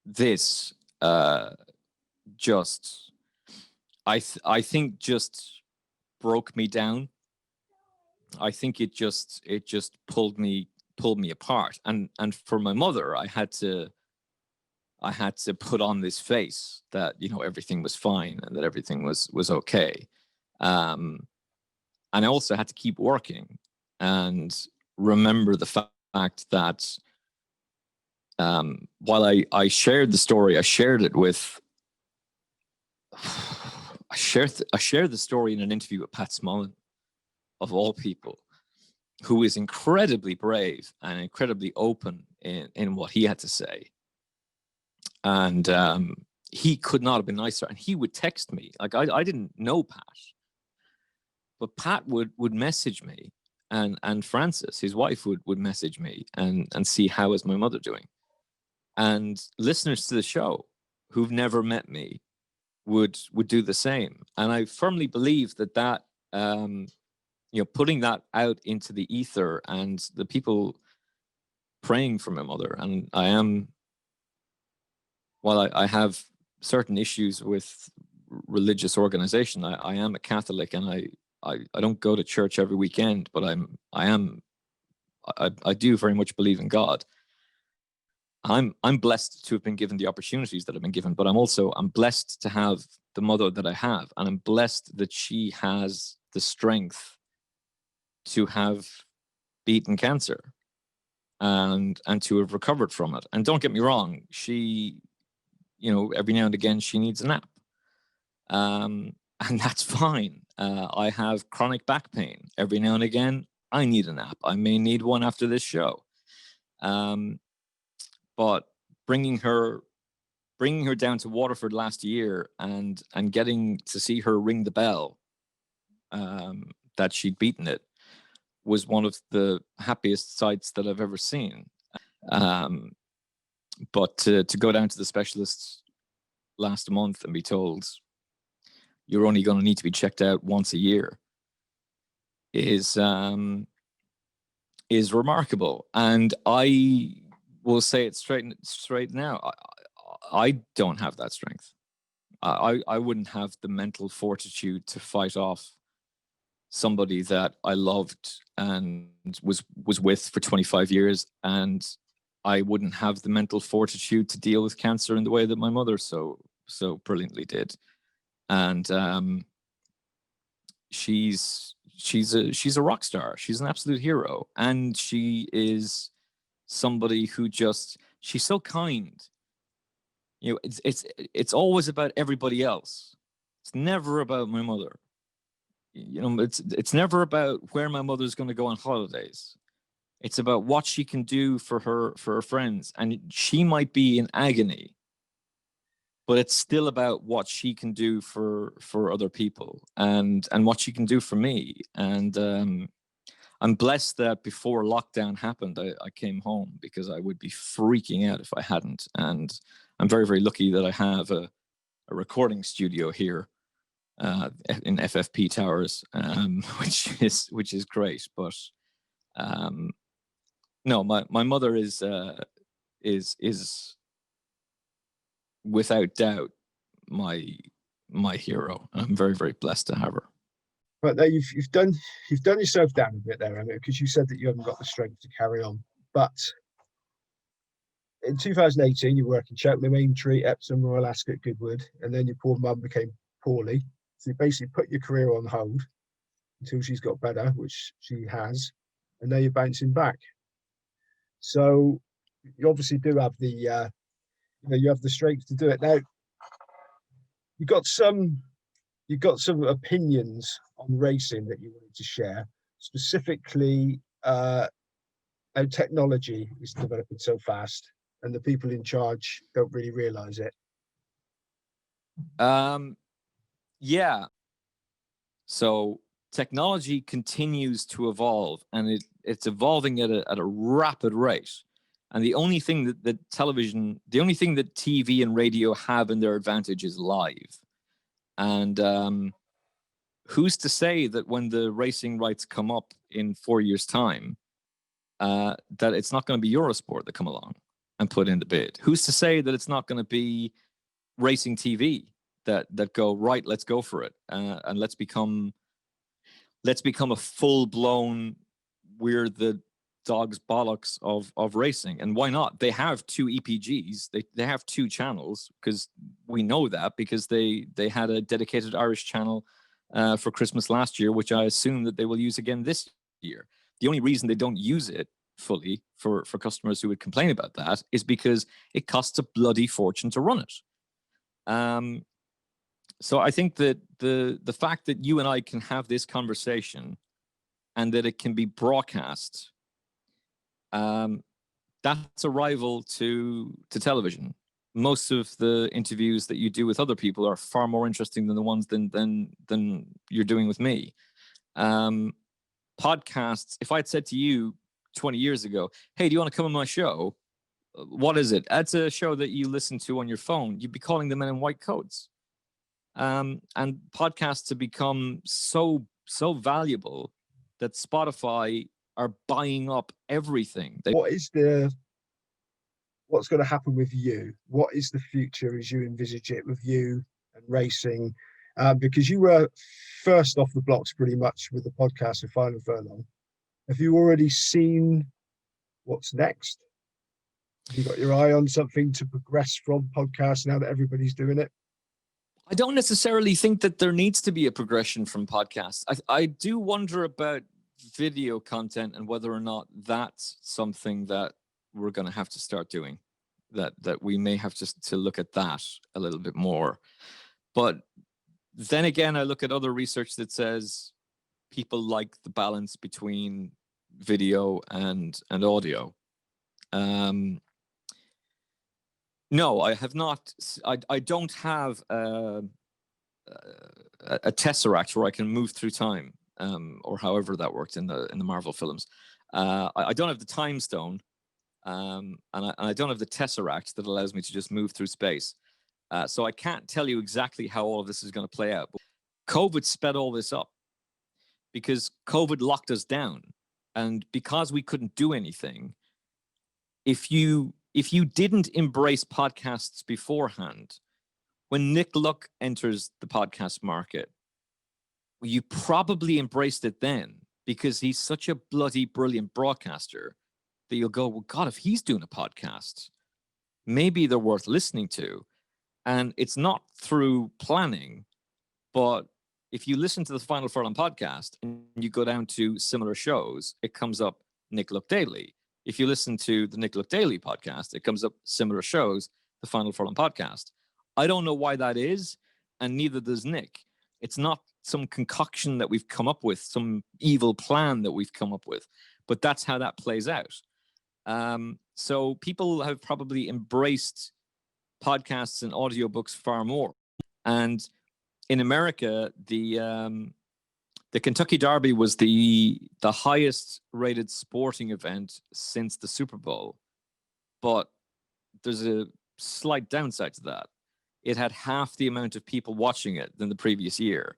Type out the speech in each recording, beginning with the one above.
this just, I think just broke me down. I think it just pulled me apart. And for my mother, I had to put on this face that, everything was fine and that everything was okay. And I also had to keep working and remember the fact that while I shared the story, I shared it with, I shared the story in an interview with Pat Smullen, of all people, who is incredibly brave and incredibly open in what he had to say. And he could not have been nicer. And he would text me. Like, I didn't know Pat, but Pat would message me, and Frances, his wife, would message me and see how is my mother doing. And listeners to the show who've never met me would do the same. And I firmly believe that putting that out into the ether, and the people praying for my mother. And while I have certain issues with religious organization, I am a Catholic, and I don't go to church every weekend, but I do very much believe in God. I'm blessed to have been given the opportunities that I've been given, but I'm blessed to have the mother that I have, and I'm blessed that she has the strength to have beaten cancer and to have recovered from it. And don't get me wrong, she, every now and again she needs a nap, and that's fine. I have chronic back pain. Every now and again I need a nap. I may need one after this show. But bringing her down to Waterford last year and getting to see her ring the bell that she'd beaten it was one of the happiest sights that I've ever seen. But to go down to the specialists last month and be told you're only going to need to be checked out once a year is remarkable. And I will say it straight now. I don't have that strength. I wouldn't have the mental fortitude to fight off somebody that I loved and was with for 25 years, and I wouldn't have the mental fortitude to deal with cancer in the way that my mother so brilliantly did. And she's a rock star. She's an absolute hero, and she is somebody who she's so kind. It's always about everybody else. It's never about my mother. It's never about where my mother's going to go on holidays. It's about what she can do for her friends. And she might be in agony, but it's still about what she can do for other people and what she can do for me. And I'm blessed that before lockdown happened, I came home, because I would be freaking out if I hadn't. And I'm very, very lucky that I have a recording studio here in FFP Towers, which is great. But no, my mother is without doubt my hero. I'm very, very blessed to have her. But there, you've done yourself down a bit there, Emmet, because you said that you haven't got the strength to carry on. But in 2018, you worked in Cheltenham, Aintree, Epsom, Royal Ascot, Goodwood, and then your poor mum became poorly. So you basically put your career on hold until she's got better, which she has, and now you're bouncing back. So you obviously do have the, you have the strength to do it. Now, you got some opinions on racing that you wanted to share, specifically how technology is developing so fast and the people in charge don't really realize it. Yeah. So technology continues to evolve, and it's evolving at a rapid rate. And the only thing that TV and radio have in their advantage is live. And who's to say that when the racing rights come up in 4 years' time, that it's not going to be Eurosport that come along? and put in the bid? Who's to say that it's not going to be racing TV that go, right, let's go for it, and let's become a full-blown, we're the dog's bollocks of racing. And why not? They have 2 EPGs, they have 2 channels, because we know that, because they had a dedicated Irish channel for Christmas last year, which I assume that they will use again this year. The only reason they don't use it fully for customers who would complain about that is because it costs a bloody fortune to run it. So I think that the fact that you and I can have this conversation and that it can be broadcast, that's a rival to television. Most of the interviews that you do with other people are far more interesting than the ones than you're doing with me. Podcasts, if I'd said to you 20 years ago, hey, do you want to come on my show? What is it? It's a show that you listen to on your phone. You'd be calling the Men in White Coats. And podcasts have become so valuable that Spotify are buying up everything. What's going to happen with you? What is the future as you envisage it with you and racing? Because you were first off the blocks pretty much with the podcast of Final Furlong. Have you already seen what's next? Have you got your eye on something to progress from podcasts now that everybody's doing it? I don't necessarily think that there needs to be a progression from podcasts. I do wonder about video content and whether or not that's something that we're going to have to start doing, that we may have to look at that a little bit more. But then again, I look at other research that says people like the balance between video and audio. No, I have not. I don't have a tesseract where I can move through time, or however that worked in the Marvel films. I don't have the time stone, and I don't have the tesseract that allows me to just move through space. So I can't tell you exactly how all of this is going to play out. But COVID sped all this up because COVID locked us down, and because we couldn't do anything. If you didn't embrace podcasts beforehand, when Nick Luck enters the podcast market, you probably embraced it then because he's such a bloody brilliant broadcaster that you'll go, well, God, if he's doing a podcast, maybe they're worth listening to. And it's not through planning, but if you listen to the Final Furlong podcast and you go down to similar shows, it comes up Nick Luck Daily. If you listen to the Nick Luck Daily podcast, it comes up similar shows, the Final Furlong podcast. I don't know why that is, and neither does Nick. It's not some concoction that we've come up with, some evil plan that we've come up with, but that's how that plays out. So people have probably embraced podcasts and audiobooks far more. And in America, the Kentucky Derby was the highest rated sporting event since the Super Bowl. But there's a slight downside to that. It had half the amount of people watching it than the previous year.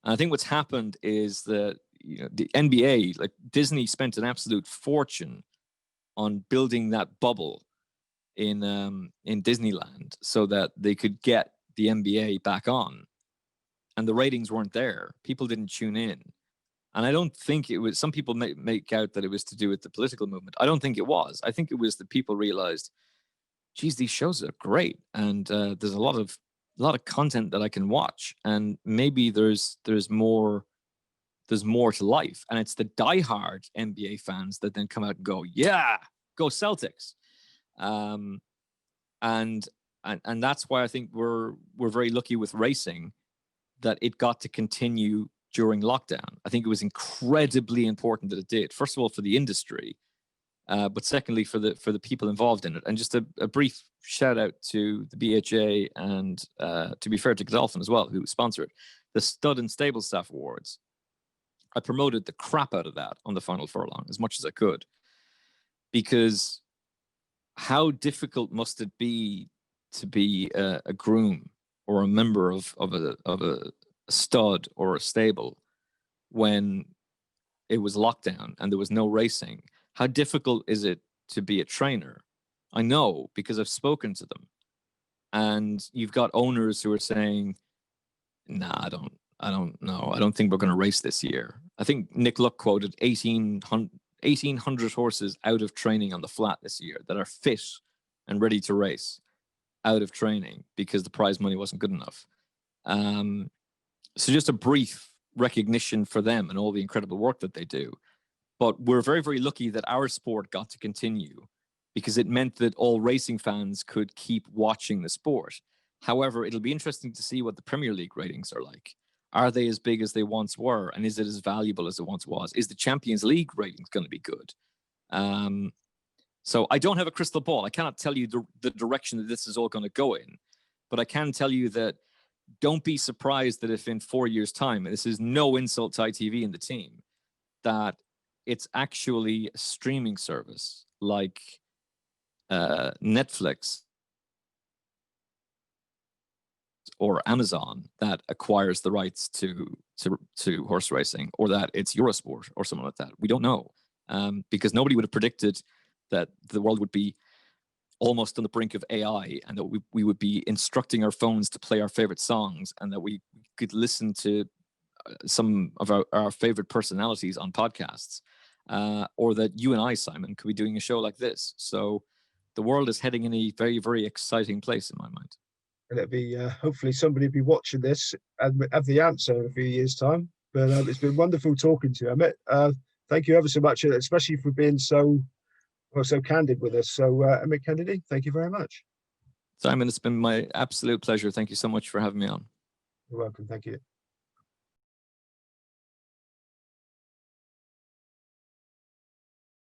And I think what's happened is that the NBA, like Disney, spent an absolute fortune on building that bubble in Disneyland so that they could get the NBA back on. And the ratings weren't there. People didn't tune in. And I don't think it was, some people make out that it was to do with the political movement. I don't think it was. I think it was that people realized, geez, these shows are great. And there's a lot of content that I can watch. And maybe there's more to life. And it's the diehard NBA fans that then come out and go, yeah, go Celtics. And that's why I think we're very lucky with racing that it got to continue during lockdown. I think it was incredibly important that it did. First of all, for the industry, but secondly, for the people involved in it. And just a brief shout out to the BHA and, to be fair, to Godolphin as well, who sponsor it, the Stud and Stable Staff Awards. I promoted the crap out of that on the Final Furlong as much as I could, because how difficult must it be to be a groom or a member of a stud or a stable when it was lockdown and there was no racing? How difficult is it to be a trainer I know, because I've spoken to them. And you've got owners who are saying, nah, I don't know. I don't think we're going to race this year. I think Nick Luck quoted 1,800 horses out of training on the flat this year that are fit and ready to race out of training because the prize money wasn't good enough. So just a brief recognition for them and all the incredible work that they do. But we're very, very lucky that our sport got to continue because it meant that all racing fans could keep watching the sport. However, it'll be interesting to see what the Premier League ratings are like. Are they as big as they once were? And is it as valuable as it once was? Is the Champions League ratings going to be good? So I don't have a crystal ball. I cannot tell you the direction that this is all going to go in. But I can tell you that don't be surprised that if in 4 years' time, and this is no insult to ITV and the team, that it's actually a streaming service like Netflix or Amazon that acquires the rights to horse racing, or that it's Eurosport or something like that. We don't know, because nobody would have predicted that the world would be almost on the brink of AI, and that we would be instructing our phones to play our favorite songs, and that we could listen to some of our favorite personalities on podcasts, or that you and I, Simon, could be doing a show like this. So the world is heading in a very, very exciting place in my mind. And it'll be hopefully somebody will be watching this and have the answer in a few years' time. But it's been wonderful talking to you, Emmet. Thank you ever so much, especially for being so candid with us. So, Emmet Kennedy, thank you very much. Simon, it's been my absolute pleasure. Thank you so much for having me on. You're welcome. Thank you.